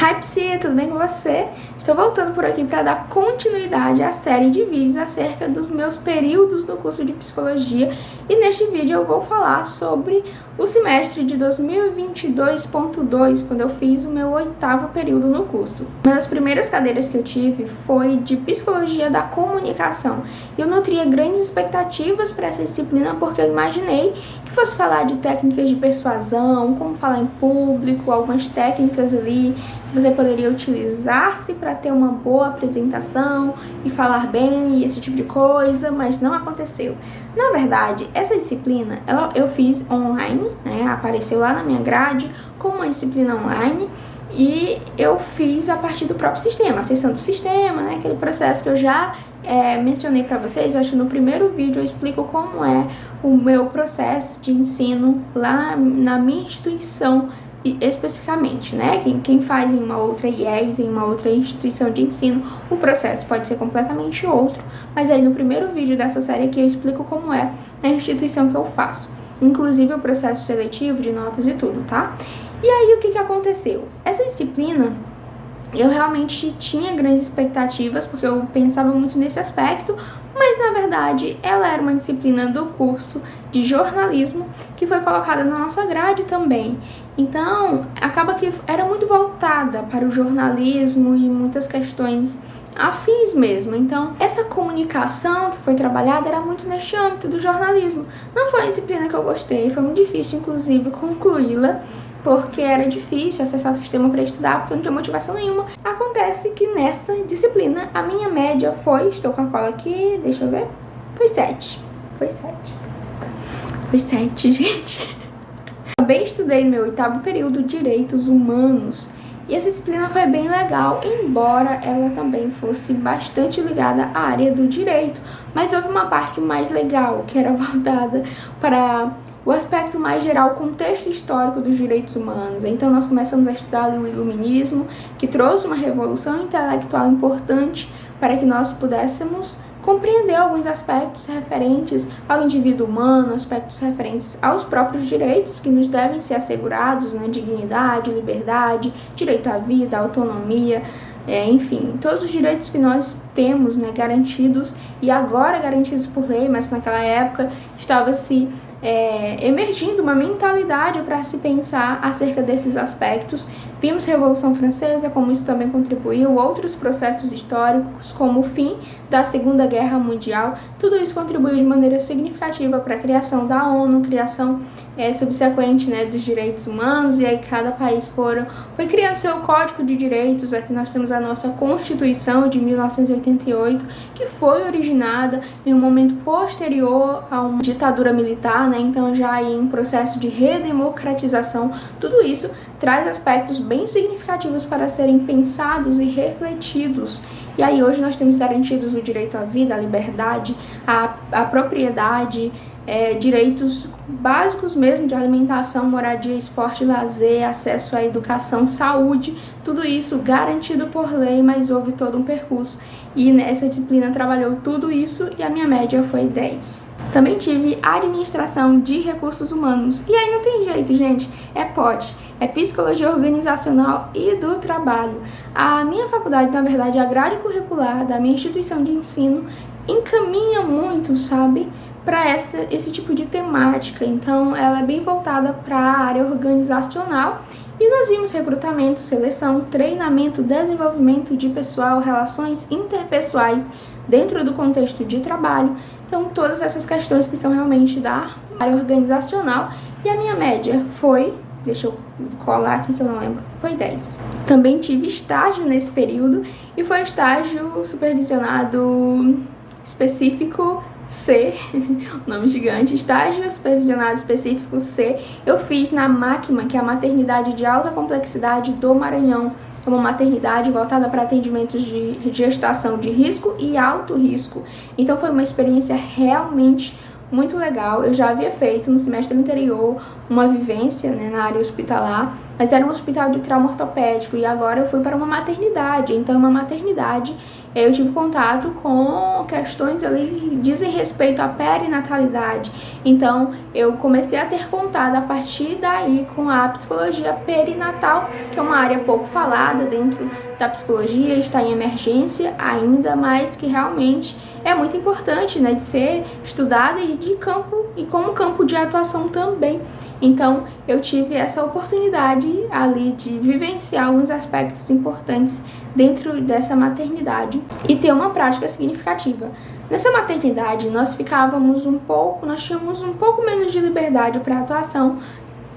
Hi Psi, tudo bem com você? Estou voltando por aqui para dar continuidade à série de vídeos acerca dos meus períodos no curso de Psicologia e neste vídeo eu vou falar sobre o semestre de 2022.2, quando eu fiz o meu 8º período no curso. Uma das primeiras cadeiras que eu tive foi de Psicologia da Comunicação. Eu nutria grandes expectativas para essa disciplina porque eu imaginei que fosse falar de técnicas de persuasão, como falar em público, algumas técnicas ali que você poderia utilizar-se para ter uma boa apresentação e falar bem e esse tipo de coisa, mas não aconteceu. Na verdade, essa disciplina eu fiz online, né? Apareceu lá na minha grade como uma disciplina online e eu fiz a partir do próprio sistema, acessando o sistema, né? Aquele processo que eu já mencionei para vocês. Eu acho que no primeiro vídeo eu explico como é o meu processo de ensino lá na minha instituição especificamente, né? Quem faz em uma outra IES, em uma outra instituição de ensino, o processo pode ser completamente outro, mas aí no primeiro vídeo dessa série aqui eu explico como é a instituição que eu faço, inclusive o processo seletivo de notas e tudo, tá? E aí o que aconteceu? Essa disciplina eu realmente tinha grandes expectativas, porque eu pensava muito nesse aspecto, mas na verdade ela era uma disciplina do curso de jornalismo que foi colocada na nossa grade também. Então, acaba que era muito voltada para o jornalismo e muitas questões afins mesmo. Então, essa comunicação que foi trabalhada era muito neste âmbito do jornalismo. Não foi uma disciplina que eu gostei, foi muito difícil, inclusive, concluí-la, porque era difícil acessar o sistema para estudar, porque eu não tinha motivação nenhuma. Acontece que nessa disciplina, a minha média foi, estou com a cola aqui, deixa eu ver, foi 7, gente. Também estudei no meu 8º período Direitos Humanos, e essa disciplina foi bem legal, embora ela também fosse bastante ligada à área do direito, mas houve uma parte mais legal, que era voltada para o aspecto mais geral, o contexto histórico dos direitos humanos. Então nós começamos a estudar o iluminismo, que trouxe uma revolução intelectual importante para que nós pudéssemos compreender alguns aspectos referentes ao indivíduo humano, aspectos referentes aos próprios direitos que nos devem ser assegurados, né? Dignidade, liberdade, direito à vida, autonomia, enfim, todos os direitos que nós temos, né, garantidos, e agora garantidos por lei, mas naquela época estava se emergindo uma mentalidade para se pensar acerca desses aspectos. Vimos Revolução Francesa, como isso também contribuiu, outros processos históricos, como o fim da Segunda Guerra Mundial, tudo isso contribuiu de maneira significativa para a criação da ONU, criação subsequente, né, dos direitos humanos, e aí cada país foi criando seu código de direitos. Aqui nós temos a nossa Constituição de 1988, que foi originada em um momento posterior a uma ditadura militar, né, então já em processo de redemocratização. Tudo isso traz aspectos bem significativos para serem pensados e refletidos. E aí hoje nós temos garantidos o direito à vida, à liberdade, à propriedade, direitos básicos mesmo de alimentação, moradia, esporte, lazer, acesso à educação, saúde, tudo isso garantido por lei, mas houve todo um percurso. E nessa disciplina trabalhou tudo isso e a minha média foi 10. Também tive administração de recursos humanos. E aí não tem jeito, gente, é POT, é psicologia organizacional e do trabalho. A minha faculdade, na verdade, a grade curricular da minha instituição de ensino encaminha muito, sabe, para esse tipo de temática. Então ela é bem voltada para a área organizacional. E nós vimos recrutamento, seleção, treinamento, desenvolvimento de pessoal, relações interpessoais dentro do contexto de trabalho. Então todas essas questões que são realmente da área organizacional. E a minha média foi, deixa eu colar aqui que eu não lembro, foi 10. Também tive estágio nesse período e foi estágio supervisionado específico C, nome gigante, estágio supervisionado específico C, eu fiz na MACMA, que é a maternidade de alta complexidade do Maranhão. É uma maternidade voltada para atendimentos de gestação de risco e alto risco. Então foi uma experiência realmente muito legal. Eu já havia feito no semestre anterior uma vivência, né, na área hospitalar, mas era um hospital de trauma ortopédico, e agora eu fui para uma maternidade. Então, uma maternidade, eu tive contato com questões ali que dizem respeito à perinatalidade. Então, eu comecei a ter contato a partir daí com a psicologia perinatal, que é uma área pouco falada dentro da psicologia, está em emergência ainda, mas que realmente é muito importante, né, de ser estudada e de campo, e como campo de atuação também. Então, eu tive essa oportunidade ali de vivenciar alguns aspectos importantes dentro dessa maternidade e ter uma prática significativa. Nessa maternidade, nós tínhamos um pouco menos de liberdade para atuação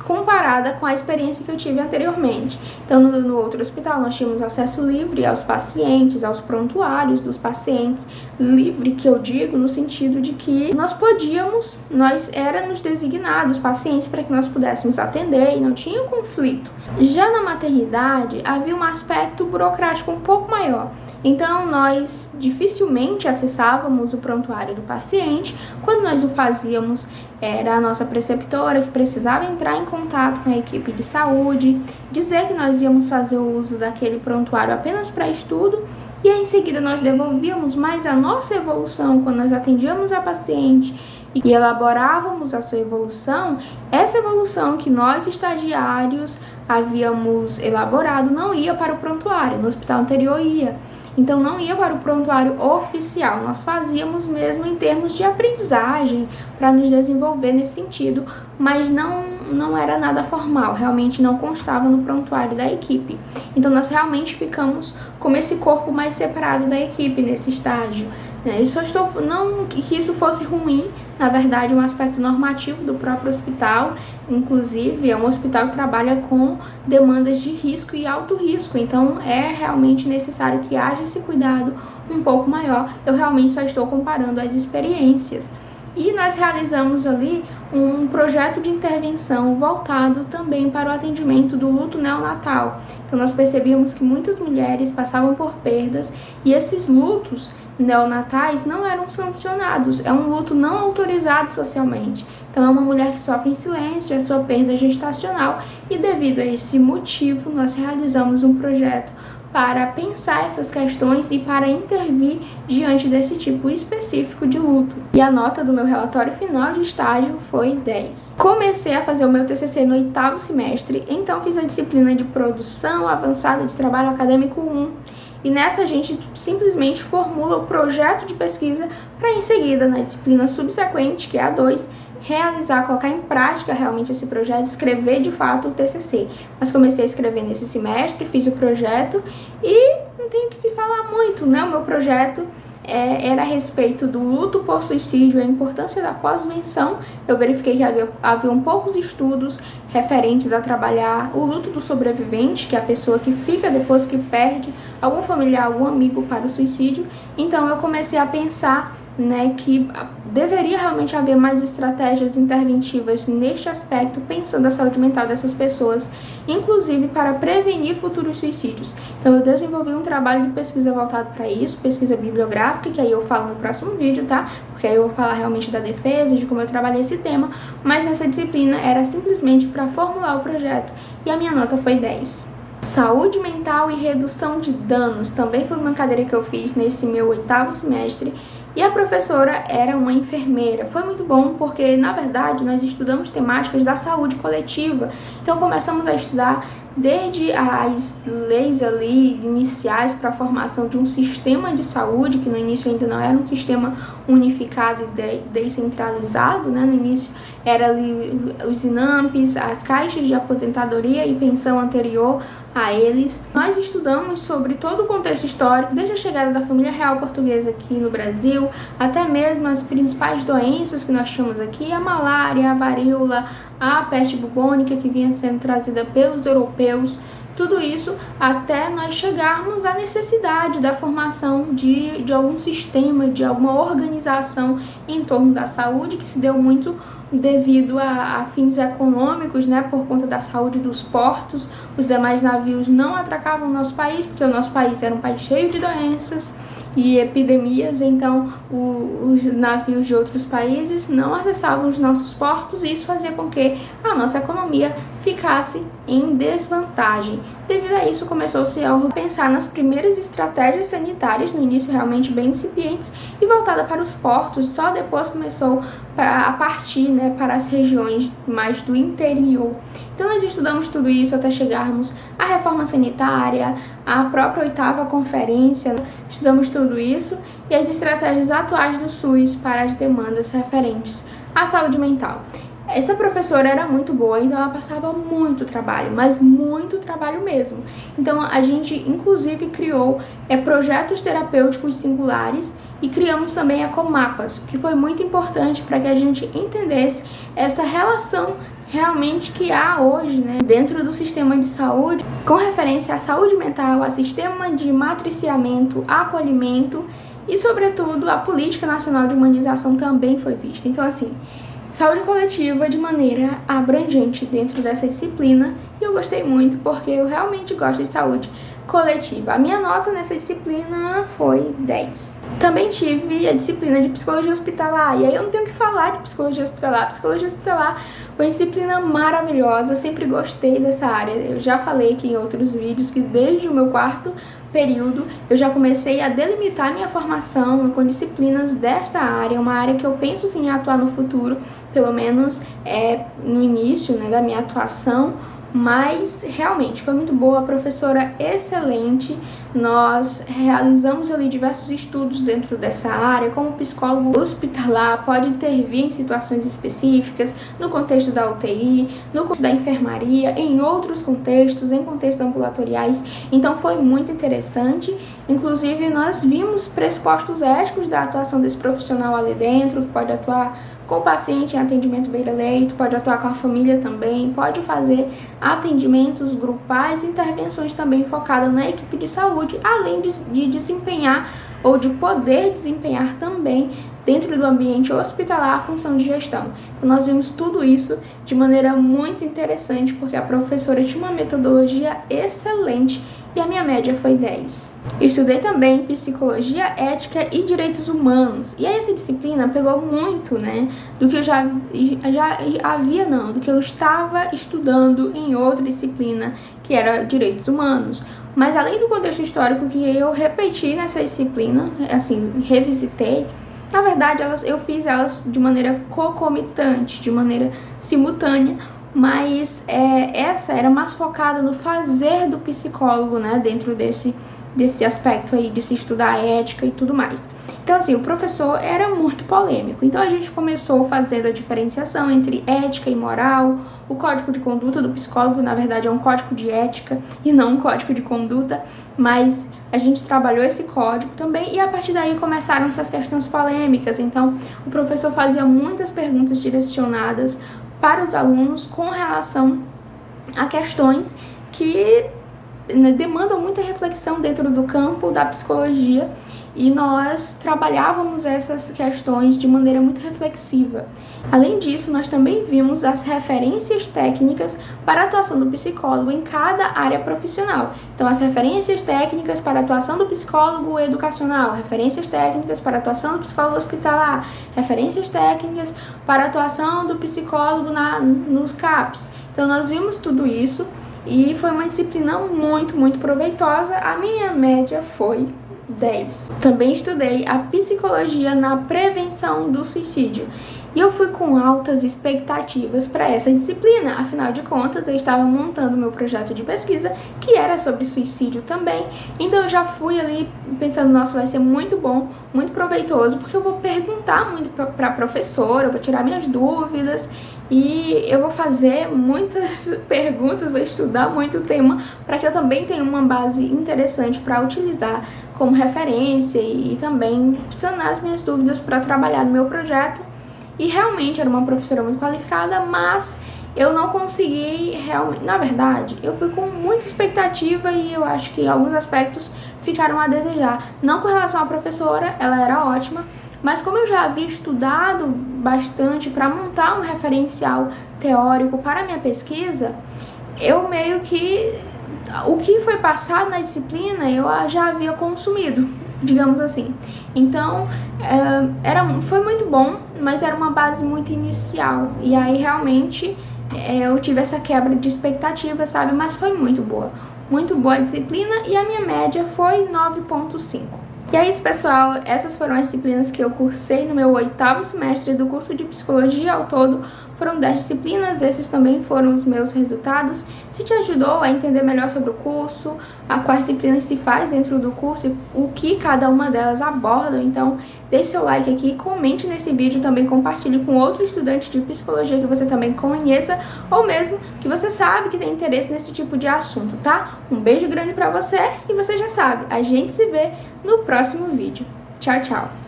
comparada com a experiência que eu tive anteriormente. Então, no outro hospital, nós tínhamos acesso livre aos pacientes, aos prontuários dos pacientes, livre que eu digo no sentido de que nós éramos designados pacientes para que nós pudéssemos atender e não tinha conflito. Já na maternidade, havia um aspecto burocrático um pouco maior. Então, nós dificilmente acessávamos o prontuário do paciente. Quando nós o fazíamos, era a nossa preceptora que precisava entrar em contato com a equipe de saúde, dizer que nós íamos fazer o uso daquele prontuário apenas para estudo, e aí em seguida nós devolvíamos mais a nossa evolução quando nós atendíamos a paciente e elaborávamos a sua evolução. Essa evolução que nós estagiários havíamos elaborado não ia para o prontuário, no hospital anterior ia. Então não ia para o prontuário oficial, nós fazíamos mesmo em termos de aprendizagem para nos desenvolver nesse sentido, mas não era nada formal, realmente não constava no prontuário da equipe. Então nós realmente ficamos como esse corpo mais separado da equipe nesse estágio. Não que isso fosse ruim, na verdade, um aspecto normativo do próprio hospital. Inclusive, é um hospital que trabalha com demandas de risco e alto risco, então é realmente necessário que haja esse cuidado um pouco maior. Eu realmente só estou comparando as experiências. E nós realizamos ali um projeto de intervenção voltado também para o atendimento do luto neonatal. Então nós percebíamos que muitas mulheres passavam por perdas e esses lutos neonatais não eram sancionados, é um luto não autorizado socialmente. Então é uma mulher que sofre em silêncio a sua perda gestacional, e devido a esse motivo nós realizamos um projeto para pensar essas questões e para intervir diante desse tipo específico de luto. E a nota do meu relatório final de estágio foi 10. Comecei a fazer o meu TCC no 8º semestre, então fiz a disciplina de produção avançada de trabalho acadêmico 1. E nessa a gente simplesmente formula o projeto de pesquisa para em seguida, na disciplina subsequente, que é a 2, colocar em prática realmente esse projeto, escrever de fato o TCC. Mas comecei a escrever nesse semestre, fiz o projeto e não tenho que se falar muito, né? O meu projeto era a respeito do luto por suicídio, a importância da pós-venção. Eu verifiquei que havia poucos estudos referentes a trabalhar o luto do sobrevivente, que é a pessoa que fica depois que perde algum familiar, algum amigo para o suicídio. Então eu comecei a pensar, né, que deveria realmente haver mais estratégias interventivas neste aspecto, pensando a saúde mental dessas pessoas, inclusive para prevenir futuros suicídios. Então eu desenvolvi um trabalho de pesquisa voltado para isso, pesquisa bibliográfica, que aí eu falo no próximo vídeo, tá? Porque aí eu vou falar realmente da defesa, de como eu trabalhei esse tema, mas nessa disciplina era simplesmente para formular o projeto, e a minha nota foi 10. Saúde mental e redução de danos também foi uma cadeira que eu fiz nesse meu 8º semestre, e a professora era uma enfermeira. Foi muito bom porque, na verdade, nós estudamos temáticas da saúde coletiva. Então começamos a estudar desde as leis ali iniciais para a formação de um sistema de saúde, que no início ainda não era um sistema unificado e descentralizado, né? No início era ali os INAMPs, as caixas de aposentadoria e pensão anterior a eles. Nós estudamos sobre todo o contexto histórico, desde a chegada da família real portuguesa aqui no Brasil, até mesmo as principais doenças que nós tínhamos aqui, a malária, a varíola, a peste bubônica que vinha sendo trazida pelos europeus, tudo isso até nós chegarmos à necessidade da formação de algum sistema, de alguma organização em torno da saúde, que se deu muito devido a fins econômicos, né, por conta da saúde dos portos. Os demais navios não atracavam o nosso país, porque o nosso país era um país cheio de doenças e epidemias, então os navios de outros países não acessavam os nossos portos, e isso fazia com que a nossa economia ficasse em desvantagem. Devido a isso, começou-se a pensar nas primeiras estratégias sanitárias, no início realmente bem incipientes, e voltada para os portos, só depois começou a partir, né, para as regiões mais do interior. Então nós estudamos tudo isso até chegarmos à reforma sanitária, à própria 8ª conferência, né? Estudamos tudo isso e as estratégias atuais do SUS para as demandas referentes à saúde mental. Essa professora era muito boa, então ela passava muito trabalho, mas muito trabalho mesmo. Então a gente inclusive criou projetos terapêuticos singulares e criamos também ecomapas, que foi muito importante para que a gente entendesse essa relação realmente que há hoje, né, dentro do sistema de saúde, com referência à saúde mental, a sistema de matriciamento, acolhimento e, sobretudo, a política nacional de humanização também foi vista. Então, assim, saúde coletiva de maneira abrangente dentro dessa disciplina, e eu gostei muito porque eu realmente gosto de saúde coletiva. A minha nota nessa disciplina foi 10. Também tive a disciplina de psicologia hospitalar, e aí eu não tenho o que falar de psicologia hospitalar. Psicologia hospitalar foi uma disciplina maravilhosa, eu sempre gostei dessa área. Eu já falei aqui em outros vídeos que desde o meu 4º período eu já comecei a delimitar minha formação com disciplinas desta área, uma área que eu penso sim em atuar no futuro, pelo menos no início, né, da minha atuação. Mas realmente foi muito boa, a professora excelente. Nós realizamos ali diversos estudos dentro dessa área, como o psicólogo hospitalar pode intervir em situações específicas, no contexto da UTI, no contexto da enfermaria, em outros contextos, em contextos ambulatoriais. Então foi muito interessante. Inclusive nós vimos pressupostos éticos da atuação desse profissional ali dentro, que pode atuar com o paciente em atendimento beira-leito, pode atuar com a família também, pode fazer atendimentos grupais, intervenções também focadas na equipe de saúde, além de desempenhar ou de poder desempenhar também dentro do ambiente hospitalar a função de gestão. Então nós vimos tudo isso de maneira muito interessante, porque a professora tinha uma metodologia excelente e a minha média foi 10. Estudei também psicologia, ética e direitos humanos. E aí essa disciplina pegou muito, né, do que eu do que eu estava estudando em outra disciplina, que era direitos humanos. Mas além do contexto histórico que eu repeti nessa disciplina, assim, revisitei, na verdade eu fiz elas de maneira concomitante, de maneira simultânea, mas essa era mais focada no fazer do psicólogo, né, dentro desse aspecto aí de se estudar ética e tudo mais. Então, assim, o professor era muito polêmico. Então, a gente começou fazendo a diferenciação entre ética e moral. O código de conduta do psicólogo, na verdade, é um código de ética e não um código de conduta, mas a gente trabalhou esse código também e a partir daí começaram essas questões polêmicas. Então, o professor fazia muitas perguntas direcionadas para os alunos com relação a questões que demandam muita reflexão dentro do campo da psicologia, e nós trabalhávamos essas questões de maneira muito reflexiva. Além disso, nós também vimos as referências técnicas para a atuação do psicólogo em cada área profissional. Então, as referências técnicas para a atuação do psicólogo educacional, referências técnicas para a atuação do psicólogo hospitalar, referências técnicas para a atuação do psicólogo nos CAPs. Então, nós vimos tudo isso e foi uma disciplina muito, muito proveitosa. A minha média foi 10. Também estudei a psicologia na prevenção do suicídio. E eu fui com altas expectativas para essa disciplina, afinal de contas eu estava montando meu projeto de pesquisa, que era sobre suicídio também, então eu já fui ali pensando, nossa, vai ser muito bom, muito proveitoso, porque eu vou perguntar muito para a professora, eu vou tirar minhas dúvidas, e eu vou fazer muitas perguntas, vou estudar muito o tema, para que eu também tenha uma base interessante para utilizar como referência e também sanar as minhas dúvidas para trabalhar no meu projeto. E realmente era uma professora muito qualificada, mas eu não consegui realmente. Na verdade, eu fui com muita expectativa e eu acho que alguns aspectos ficaram a desejar. Não com relação à professora, ela era ótima, mas como eu já havia estudado bastante para montar um referencial teórico para a minha pesquisa, eu meio que o que foi passado na disciplina eu já havia consumido, digamos assim. Então, foi muito bom, mas era uma base muito inicial. E aí, realmente, eu tive essa quebra de expectativa, sabe? Mas foi muito boa a disciplina e a minha média foi 9,5. E é isso, pessoal, essas foram as disciplinas que eu cursei no meu 8º semestre do curso de Psicologia. Ao todo foram 10 disciplinas, esses também foram os meus resultados. Se te ajudou a entender melhor sobre o curso, quais disciplinas se faz dentro do curso e o que cada uma delas aborda, então deixe seu like aqui, comente nesse vídeo, também compartilhe com outro estudante de psicologia que você também conheça, ou mesmo que você sabe que tem interesse nesse tipo de assunto, tá? Um beijo grande pra você e você já sabe, a gente se vê no próximo vídeo. Tchau, tchau!